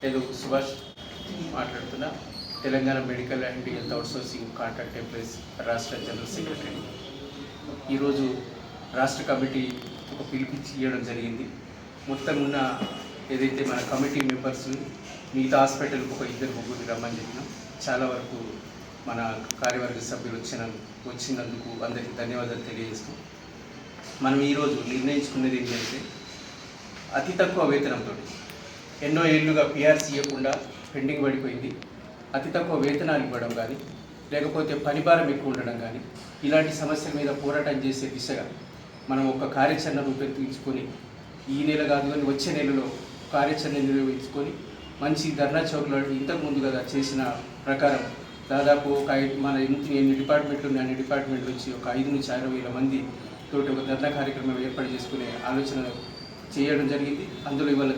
తెలుగు సుభాష్ మాట్లాడుతున్నా. Telangana medical and health outsourcing contract employees రాష్ట్ర general secretary. ఈరోజు రాష్ట్ర కమిటీ ఒక పిలిపించి ఇవ్వడం జరిగింది. మొత్తం ఉన్న ఏదైతే మన కమిటీ మెంబర్స్ మిగతా హాస్పిటల్కి ఒక 2-3 రమ్మని చెప్పినాం. చాలా వరకు మన కార్యవర్గ సభ్యులు వచ్చినందుకు అందరికీ ధన్యవాదాలు తెలియజేస్తూ, మనం ఈరోజు నిర్ణయించుకున్నది ఏంటంటే అతి తక్కువ వేతనంతో ఎన్నో ఏళ్ళుగా పిఆర్సీ ఇవ్వకుండా పెండింగ్ పడిపోయింది. అతి తక్కువ వేతనాలు ఇవ్వడం కానీ, లేకపోతే పనిభారం ఎక్కువ ఉండడం కానీ, ఇలాంటి సమస్యల మీద పోరాటం చేసే దిశగా మనం ఒక కార్యాచరణ రూపొందించుకొని, ఈ నెల కాదు కానీ వచ్చే నెలలో కార్యాచరణ నిర్వహించుకొని మంచి ధర్నా చౌక్లో ఇంతకు ముందు కదా చేసిన ప్రకారం దాదాపు ఒక మన ఎన్ని డిపార్ట్మెంట్లు ఉన్నాయి అన్ని డిపార్ట్మెంట్ నుంచి ఒక 5 నుంచి 6 వేల మంది తోటి ఒక ధర్నా కార్యక్రమం ఏర్పాటు చేసుకునే ఆలోచన చేయడం జరిగింది. అందులో ఇవాళ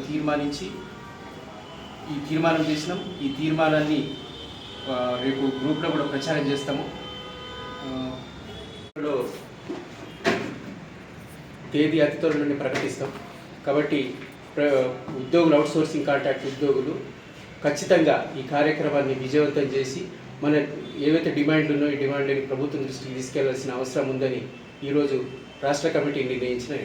ఈ తీర్మానం చేసినాం. ఈ తీర్మానాన్ని రేపు గ్రూప్లో కూడా ప్రచారం చేస్తాము. తేదీ అతి త్వరలోనే ప్రకటిస్తాం. కాబట్టి ఉద్యోగులు, అవుట్సోర్సింగ్ కాంట్రాక్ట్ ఉద్యోగులు ఖచ్చితంగా ఈ కార్యక్రమాన్ని విజయవంతం చేసి మన ఏవైతే డిమాండ్లు ఉన్నాయో ఈ డిమాండ్లని ప్రభుత్వం దృష్టికి తీసుకెళ్లాల్సిన అవసరం ఉందని ఈరోజు రాష్ట్ర కమిటీ నిర్ణయించిన